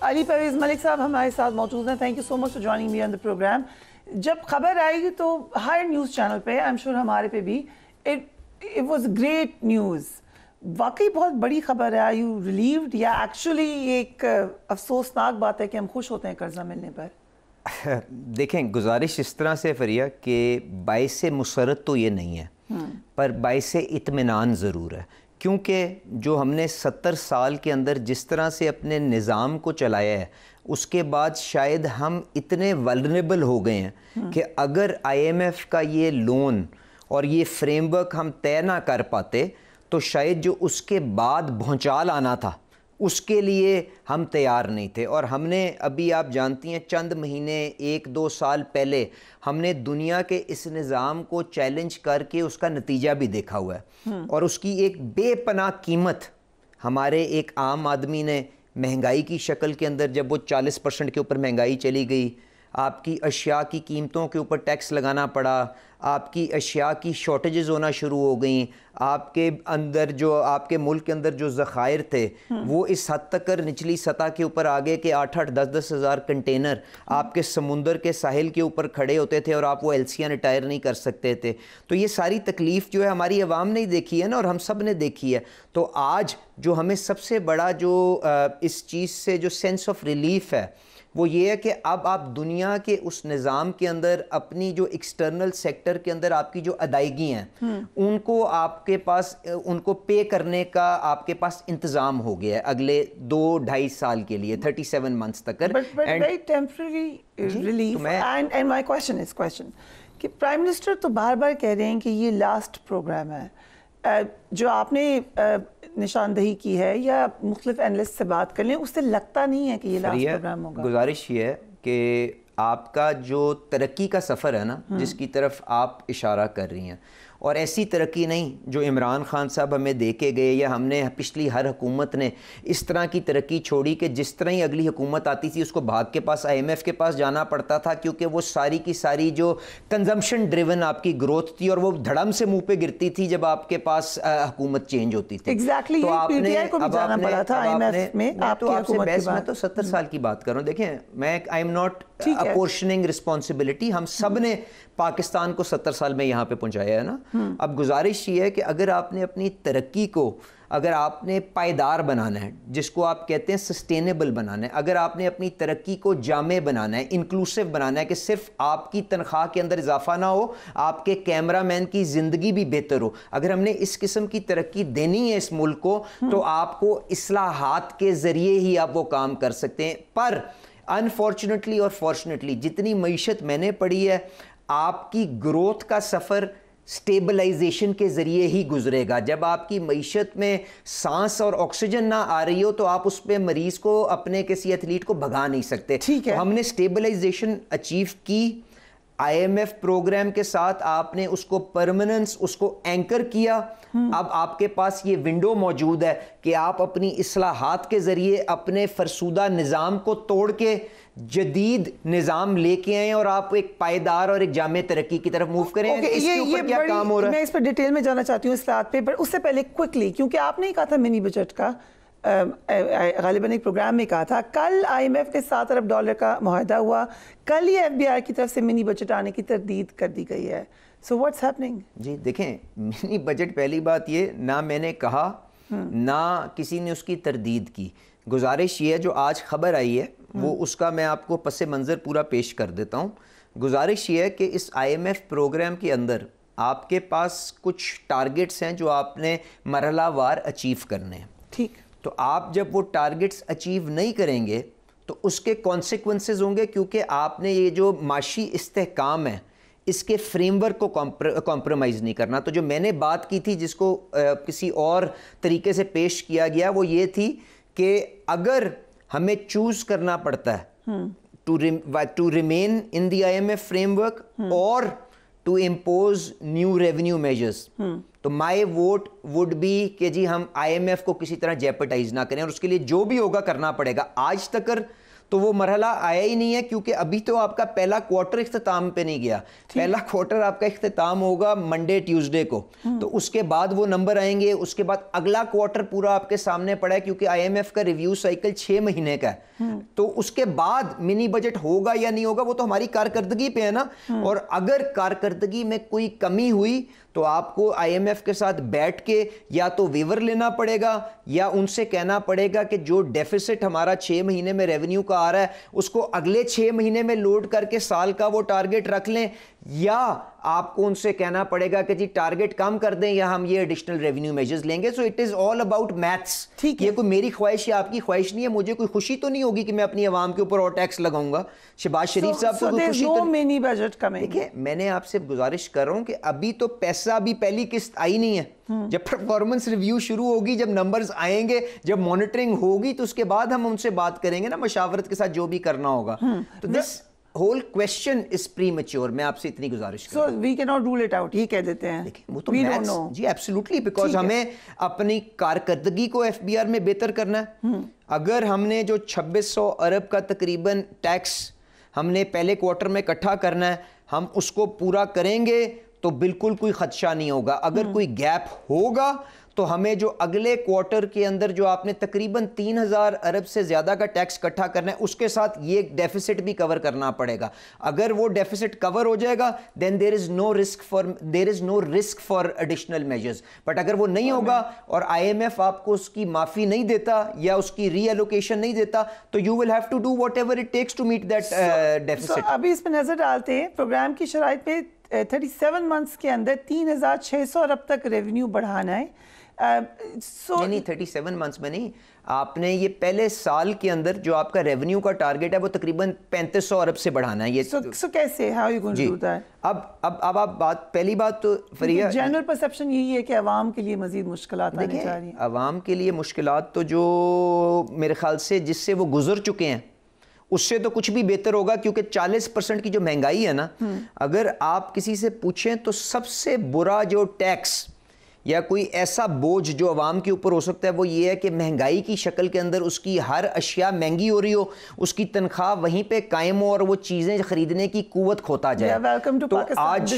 علی پرویز ملک صاحب ہمارے ساتھ موجود ہیں. Thank you so much for joining me on the programme. جب خبر آئی تو ہر نیوز چینل پہ، آئی ایم شیور ہمارے پہ بھی، اٹ واز گریٹ نیوز. واقعی بہت بڑی خبر ہے. آر یو ریلیوڈ یا ایکچولی ایک افسوسناک بات ہے کہ ہم خوش ہوتے ہیں قرضہ ملنے پر؟ دیکھیں، گزارش اس طرح سے فریہ کہ باعث مسرت تو یہ نہیں ہے، پر باعث اطمینان ضرور ہے. کیونکہ جو ہم نے 70 سال کے اندر جس طرح سے اپنے نظام کو چلایا ہے، اس کے بعد شاید ہم اتنے ولنریبل ہو گئے ہیں کہ اگر آئی ایم ایف کا یہ لون اور یہ فریم ورک ہم طے نہ کر پاتے تو شاید جو اس کے بعد بھونچال آنا تھا اس کے لیے ہم تیار نہیں تھے. اور ہم نے ابھی، آپ جانتی ہیں، چند مہینے 1-2 سال پہلے ہم نے دنیا کے اس نظام کو چیلنج کر کے اس کا نتیجہ بھی دیکھا ہوا ہے، اور اس کی ایک بے پناہ قیمت ہمارے ایک عام آدمی نے مہنگائی کی شکل کے اندر، جب وہ 40% کے اوپر مہنگائی چلی گئی، آپ کی اشیاء کی قیمتوں کے اوپر ٹیکس لگانا پڑا، آپ کی اشیاء کی شارٹیجز ہونا شروع ہو گئیں، آپ کے اندر جو، آپ کے ملک کے اندر جو ذخائر تھے وہ اس حد تک نچلی سطح کے اوپر آگے کہ 8-8 10-10 ہزار کنٹینر آپ کے سمندر کے ساحل کے اوپر کھڑے ہوتے تھے اور آپ وہ ایلسیاں ریٹائر نہیں کر سکتے تھے. تو یہ ساری تکلیف جو ہے ہماری عوام نے دیکھی ہے نا، اور ہم سب نے دیکھی ہے. تو آج جو ہمیں سب سے بڑا جو اس چیز سے جو سینس آف ریلیف ہے وہ یہ ہے کہ اب آپ دنیا کے اس نظام کے اندر اپنی جو ایکسٹرنل سیکٹر کے اندر آپ کی جو ادائیگی ہیں ان کو آپ کے پاس، ان کو پے کرنے کا آپ کے پاس انتظام ہو گیا ہے اگلے 2-2.5 سال کے لیے، 37 منتھس تک. very temporary relief. And my question کہ پرائم منسٹر تو بار بار کہہ رہے ہیں کہ یہ لاسٹ پروگرام ہے. جو آپ نے نشاندہی کی ہے یا مختلف اینالسٹ سے بات کر لیں، اس سے لگتا نہیں ہے کہ یہ لاسٹ پروگرام ہوگا. گزارش یہ ہے کہ آپ کا جو ترقی کا سفر ہے نا، جس کی طرف آپ اشارہ کر رہی ہیں، اور ایسی ترقی نہیں جو عمران خان صاحب ہمیں دے کے گئے یا ہم نے پچھلی ہر حکومت نے اس طرح کی ترقی چھوڑی کہ جس طرح ہی اگلی حکومت آتی تھی اس کو بھاگ کے پاس آئی ایم ایف کے پاس جانا پڑتا تھا، کیونکہ وہ ساری کی ساری جو کنزمپشن ڈریون آپ کی گروتھ تھی اور وہ دھڑم سے منہ پہ گرتی تھی جب آپ کے پاس حکومت چینج ہوتی تھی. تو آپ نے تو آپ سے بحث، میں تو 70 سال کی بات کر رہا ہوں. دیکھیں، میں آئی ایم ناٹ اپورشننگ رسپانسبلٹی، ہم سب نے پاکستان کو 70 سال میں یہاں پہ پہنچایا ہے نا. اب گزارش یہ ہے کہ اگر آپ نے اپنی ترقی کو، اگر آپ نے پائیدار بنانا ہے، جس کو آپ کہتے ہیں سسٹینیبل بنانا ہے، اگر آپ نے اپنی ترقی کو جامع بنانا ہے، انکلوسیو بنانا ہے کہ صرف آپ کی تنخواہ کے اندر اضافہ نہ ہو، آپ کے کیمرہ مین کی زندگی بھی بہتر ہو، اگر ہم نے اس قسم کی ترقی دینی ہے اس ملک کو، تو آپ کو اصلاحات کے ذریعے ہی آپ وہ کام کر سکتے ہیں. پر انفارچونیٹلی اور فارچونیٹلی جتنی معیشت میں نے پڑھی ہے، آپ کی گروتھ کا سفر سٹیبلائزیشن کے ذریعے ہی گزرے گا. جب آپ کی معیشت میں سانس اور آکسیجن نہ آ رہی ہو تو آپ اس پہ مریض کو، اپنے کسی ایتھلیٹ کو بھگا نہیں سکتے. تو ہم نے سٹیبلائزیشن اچیو کی، آئی ایم ایف پروگرام کے ساتھ آپ نے اس کو پرماننس، اس کو اینکر کیا. اب آپ کے پاس یہ ونڈو موجود ہے کہ آپ اپنی اصلاحات کے ذریعے اپنے فرسودہ نظام کو توڑ کے جدید نظام لے کے آئیں اور آپ ایک پائیدار اور ایک جامع ترقی کی طرف موو کریں. اس کے اوپر کیا کام ہو رہا ہے؟ میں اس پر ڈیٹیل میں جانا چاہتی ہوں اصلاحات پہ، پر اس سے پہلے کوئکلی، کیونکہ آپ نے ہی کہا تھا منی بجٹ کا، غالباً ایک پروگرام میں کہا تھا، کل آئی ایم ایف کے $7 ارب کا معاہدہ ہوا، کل ہی ایف بی آئی کی طرف سے منی بجٹ آنے کی تردید کر دی گئی ہے. So what's happening? جی دیکھیں، منی بجٹ، پہلی بات یہ، نہ میں نے کہا نہ کسی نے اس کی تردید کی. گزارش یہ ہے، جو آج خبر آئی ہے وہ اس کا میں آپ کو پس منظر پورا پیش کر دیتا ہوں. گزارش یہ ہے کہ اس آئی ایم ایف پروگرام کے اندر آپ کے پاس کچھ ٹارگٹس ہیں جو آپ نے مرحلہ وار اچیو کرنے ہیں. ٹھیک. تو آپ جب وہ ٹارگٹس اچیو نہیں کریں گے تو اس کے کانسیکوینسز ہوں گے، کیونکہ آپ نے یہ جو معاشی استحکام ہے اس کے فریم ورک کو کمپرومائز نہیں کرنا. تو جو میں نے بات کی تھی، جس کو کسی اور طریقے سے پیش کیا گیا، وہ یہ تھی کہ اگر ہمیں چوز کرنا پڑتا ہے to remain in the I M F framework اور to impose new revenue measures, تو مائی ووٹ وڈ بی کہ جی ہم آئی ایم ایف کو کسی طرح جیپٹائز نہ کریں، اور اس کے لیے جو بھی ہوگا کرنا پڑے گا. آج تک تو وہ مرحلہ آیا ہی نہیں ہے, کیونکہ ابھی تو آپ کا پہلا کوارٹر اختتام پہ نہیں گیا. پہلا کوارٹر آپ کا اختتام ہوگا منڈے ٹیوزڈے کو, تو اس کے بعد وہ نمبر آئیں گے. اس کے بعد اگلا کوارٹر پورا آپ کے سامنے پڑا ہے, کیونکہ آئی ایم ایف کا ریویو سائیکل 6 مہینے کا ہے. تو اس کے بعد منی بجٹ ہوگا یا نہیں ہوگا وہ تو ہماری کارکردگی پہ ہے نا. اور اگر کارکردگی میں کوئی کمی ہوئی تو آپ کو آئی ایم ایف کے ساتھ بیٹھ کے یا تو ویور لینا پڑے گا, یا ان سے کہنا پڑے گا کہ جو ڈیفیسٹ ہمارا 6 مہینے میں ریونیو کا آ رہا ہے اس کو اگلے 6 مہینے میں لوڈ کر کے سال کا وہ ٹارگٹ رکھ لیں, یا آپ کو ان سے کہنا پڑے گا کہ جی ٹارگٹ کم کر دیں یا ہم یہ ایڈیشنل ریونیو میجرز لیں گے. So it is all about maths. یہ کوئی میری خواہش یا آپ کی خواہش نہیں ہے. مجھے کوئی خوشی تو نہیں ہوگی کہ میں اپنی عوام کے اوپر اور ٹیکس لگاؤں گا. شہباز شریف صاحب کو کوئی خوشی تو نہیں. دیکھیں میں نے آپ سے گزارش کر رہا ہوں کہ ابھی تو پیسہ ابھی پہلی قسط آئی نہیں ہے. جب پرفارمنس ریویو شروع ہوگی, جب نمبرز آئیں گے, جب مانیٹرنگ ہوگی, تو اس کے بعد ہم ان سے بات کریں گے نا, مشاورت کے ساتھ جو بھی کرنا ہوگا. تو دس whole question is premature. میں آپ سے اتنی گزارش کروں. So we cannot rule it out. یہ کہہ دیتے ہیں. وہ تو جی absolutely, because ہمیں اپنی کارکردگی کو ایف بی آر میں بہتر کرنا ہے. اگر ہم نے جو 2600 ارب کا تقریباً ٹیکس ہم نے پہلے کوارٹر میں اکٹھا کرنا ہے, ہم اس کو پورا کریں گے تو بالکل کوئی خدشہ نہیں ہوگا. اگر کوئی گیپ ہوگا تو ہمیں جو اگلے کوارٹر کے اندر جو آپ نے تقریباً 3000 ارب سے زیادہ کا ٹیکس اکٹھا کرنا ہے, اس کے ساتھ یہ ڈیفیسٹ بھی کور کرنا پڑے گا. اگر وہ ڈیفیسٹ کور ہو جائے گا then there is no risk for additional measures. But اگر وہ نہیں ہوگا اور آئی ایم ایف آپ کو اس کی معافی نہیں دیتا یا اس کی ری ایلوکیشن نہیں دیتا, تو you will have to do whatever it takes to meet that deficit. ابھی اس پہ نظر ڈالتے ہیں پروگرام کی شرائط پہ 37 منتھس کے اندر 3600 ارب تک ریونیو بڑھانا ہے. نہیں 37 منتھس میں نہیں, آپ نے یہ پہلے سال کے اندر جو آپ کا ریونیو کا ٹارگٹ ہے وہ تقریباً 3500 ارب سے بڑھانا ہے. یہ سو کیسے how you going to do that? اب آپ پہلی بات تو فریہ جنرل پرسیپشن یہی ہے کہ عوام کے لیے مزید مشکلات آنے جا رہی ہیں. عوام کے لیے مشکلات تو جو میرے خیال سے جس سے وہ گزر چکے ہیں اس سے تو کچھ بھی بہتر ہوگا, کیونکہ 40% کی جو مہنگائی ہے نا, اگر آپ کسی سے پوچھیں تو سب سے برا جو ٹیکس یا کوئی ایسا بوجھ جو عوام کے اوپر ہو سکتا ہے وہ یہ ہے کہ مہنگائی کی شکل کے اندر اس کی ہر اشیاء مہنگی ہو رہی ہو, اس کی تنخواہ وہیں پہ قائم ہو اور وہ چیزیں خریدنے کی قوت کھوتا جائے. تو آج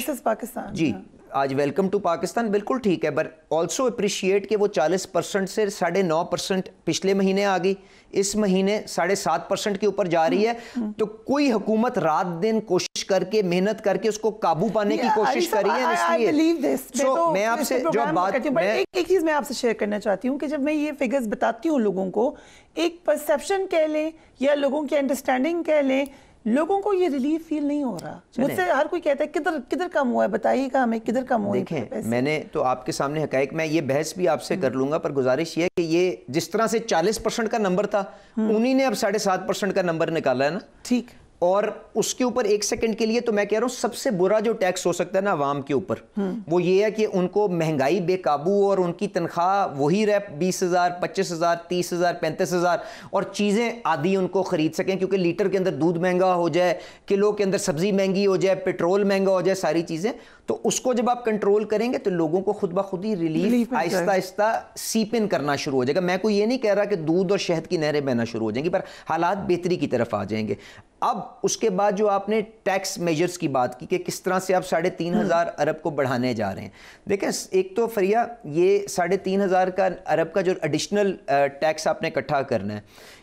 جی آج ویلکم ٹو پاکستان بالکل ٹھیک ہے, بٹ آلسو اپریشیٹ کہ وہ 40% سے 9.5% پچھلے مہینے آ گئی, اس مہینے 7.5% کے اوپر جا رہی ہے. تو کوئی حکومت رات دن کوشش کر کے محنت کر کے اس کو قابو پانے کی کوشش کر رہی ہے. اس لیے میں آپ سے جو بات ایک چیز میں آپ سے شیئر کرنا چاہتی ہوں کہ جب میں یہ فگرز بتاتی ہوں لوگوں کو, ایک پرسیپشن کہہ لیں یا لوگوں کی انڈرسٹینڈنگ کہہ لیں, لوگوں کو یہ ریلیف فیل نہیں ہو رہا. مجھ سے ہر کوئی کہتا ہے کدھر کم ہوا ہے, بتائیے گا ہمیں کدھر کم ہوا ہے. دیکھیں میں نے تو آپ کے سامنے حقائق, میں یہ بحث بھی آپ سے کر لوں گا, پر گزارش یہ ہے کہ یہ جس طرح سے 40% کا نمبر تھا انہی نے اب 7.5% کا نمبر نکالا ہے نا. ٹھیک, اور اس کے اوپر ایک سیکنڈ کے لیے تو میں کہہ رہا ہوں سب سے برا جو ٹیکس ہو سکتا ہے نا عوام کے اوپر, وہ یہ ہے کہ ان کو مہنگائی بے قابو اور ان کی تنخواہ وہی رہے 20,000 25,000 30,000 35,000 اور چیزیں آدھی ان کو خرید سکیں, کیونکہ لیٹر کے اندر دودھ مہنگا ہو جائے, کلو کے اندر سبزی مہنگی ہو جائے, پیٹرول مہنگا ہو جائے, ساری چیزیں. تو اس کو جب آپ کنٹرول کریں گے تو لوگوں کو خود بخود ہی ریلیف آہستہ آہستہ سیپ ان کرنا شروع ہو جائے گا. میں کوئی یہ نہیں کہہ رہا کہ دودھ اور شہد کی نہریں بہنا شروع ہو جائیں گی, پر حالات بہتری کی طرف آ جائیں گے. اب اس کے بعد جو آپ نے ٹیکس میجرز کی بات کی کہ کس طرح سے آپ 3,500 ارب کو بڑھانے جا رہے ہیں. دیکھیں ایک تو فریہ یہ 3,500 کا ارب کا جو ایڈیشنل ٹیکس آپ نے اکٹھا کرنا ہے,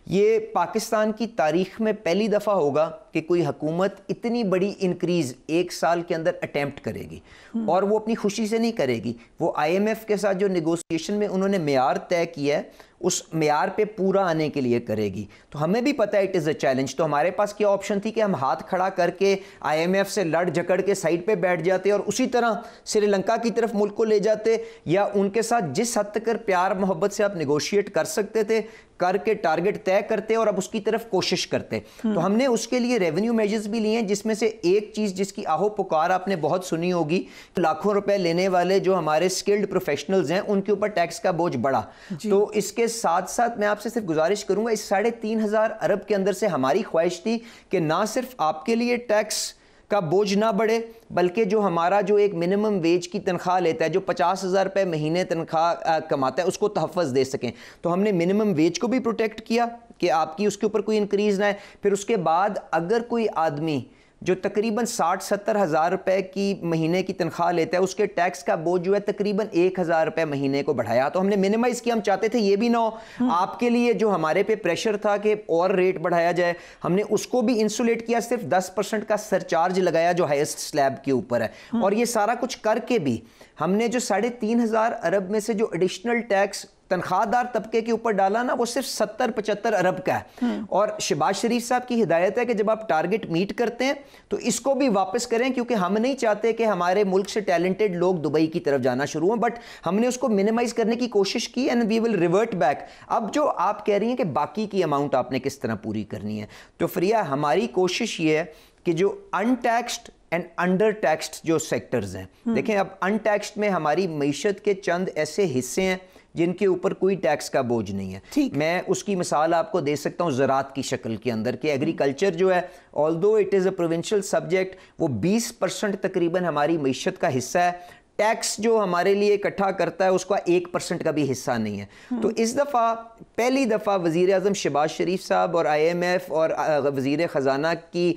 یہ پاکستان کی تاریخ میں پہلی دفعہ ہوگا کہ کوئی حکومت اتنی بڑی انکریز ایک سال کے اندر اٹیمپٹ کرے گی, اور وہ اپنی خوشی سے نہیں کرے گی. وہ آئی ایم ایف کے ساتھ جو نیگوسیشن میں انہوں نے معیار طے کیا ہے اس معیار پہ پورا آنے کے لیے کرے گی. تو ہمیں بھی پتہ ہے اٹ از اے چیلنج. تو ہمارے پاس کیا آپشن تھی کہ ہم ہاتھ کھڑا کر کے آئی ایم ایف سے لڑ جھگڑ کے سائڈ پہ بیٹھ جاتے اور اسی طرح سری لنکا کی طرف ملک کو لے جاتے, یا ان کے ساتھ جس حد تک پیار محبت سے آپ نیگوشیٹ کر سکتے تھے کر کے ٹارگٹ طے کرتے اور اب اس کی طرف کوشش کرتے. تو ہم نے اس کے لیے ریونیو میجرز بھی لیے ہیں, جس میں سے ایک چیز جس کی آہو پکار آپ نے بہت سنی ہوگی, لاکھوں روپے لینے والے جو ہمارے سکلڈ پروفیشنلز ہیں ان کے اوپر ٹیکس کا بوجھ بڑھا. تو اس کے ساتھ ساتھ میں آپ سے صرف گزارش کروں گا, اس 3,500 ارب کے اندر سے ہماری خواہش تھی کہ نہ صرف آپ کے لیے ٹیکس کا بوجھ نہ بڑھے, بلکہ جو ہمارا جو ایک منیمم ویج کی تنخواہ لیتا ہے, جو 50,000 روپے مہینے تنخواہ کماتا ہے, اس کو تحفظ دے سکیں. تو ہم نے منیمم ویج کو بھی پروٹیکٹ کیا کہ آپ کی اس کے اوپر کوئی انکریز نہ ہے. پھر اس کے بعد اگر کوئی آدمی جو تقریباً 60-70 ہزار روپے کی مہینے کی تنخواہ لیتا ہے, اس کے ٹیکس کا بوجھ جو ہے تقریباً 1,000 روپے مہینے کو بڑھایا. تو ہم نے منیمائز کیا. ہم چاہتے تھے یہ بھی نہ ہو آپ کے لیے جو ہمارے پہ پریشر تھا کہ اور ریٹ بڑھایا جائے, ہم نے اس کو بھی انسولیٹ کیا. صرف 10% کا سرچارج لگایا جو ہائیسٹ سلیب کے اوپر ہے. اور یہ سارا کچھ کر کے بھی ہم نے جو 3,500 ارب میں سے جو ایڈیشنل ٹیکس تنخواہ دار طبقے کے اوپر ڈالا نا, وہ صرف 70-75 ارب کا ہے. اور شہباز شریف صاحب کی ہدایت ہے کہ جب آپ ٹارگٹ میٹ کرتے ہیں تو اس کو بھی واپس کریں, کیونکہ ہم نہیں چاہتے کہ ہمارے ملک سے ٹیلنٹڈ لوگ دبئی کی طرف جانا شروع ہوں. بٹ ہم نے اس کو منیمائز کرنے کی کوشش کی and we will revert back. اب جو آپ کہہ رہی ہیں کہ باقی کی اماؤنٹ آپ نے کس طرح پوری کرنی ہے, تو فریہ ہماری کوشش یہ ہے کہ جو ان ٹیکسڈ اینڈ انڈر ٹیکسڈ جو سیکٹرز ہیں, دیکھیں اب ان ٹیکسڈ میں ہماری معیشت کے چند ایسے حصے ہیں جن کے اوپر کوئی ٹیکس کا بوجھ نہیں ہے. میں اس کی مثال آپ کو دے سکتا ہوں زراعت کی شکل کے اندر کہ ایگریکلچر جو ہے, آلدو it is a provincial subject, وہ 20% تقریباً ہماری معیشت کا حصہ ہے. ٹیکس جو ہمارے لیے اکٹھا کرتا ہے اس کا 1% کا بھی حصہ نہیں ہے. تو اس دفعہ پہلی دفعہ وزیر اعظم شہباز شریف صاحب اور IMF اور وزیر خزانہ کی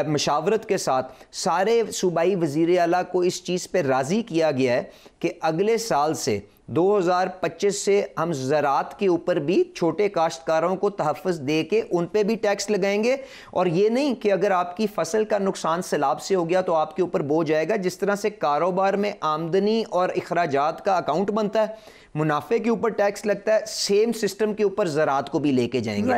مشاورت کے ساتھ سارے صوبائی وزیر اعلیٰ کو اس چیز پہ راضی کیا گیا ہے کہ اگلے سال سے 2025 سے ہم زراعت کے اوپر بھی چھوٹے کاشتکاروں کو تحفظ دے کے ان پہ بھی ٹیکس لگائیں گے. اور یہ نہیں کہ اگر آپ کی فصل کا نقصان سیلاب سے ہو گیا تو آپ کے اوپر بوجھ آئے گا. جس طرح سے کاروبار میں آمدنی اور اخراجات کا اکاؤنٹ بنتا ہے, منافع کے اوپر ٹیکس لگتا ہے, سیم سسٹم کے اوپر زراعت کو بھی لے کے جائیں گے.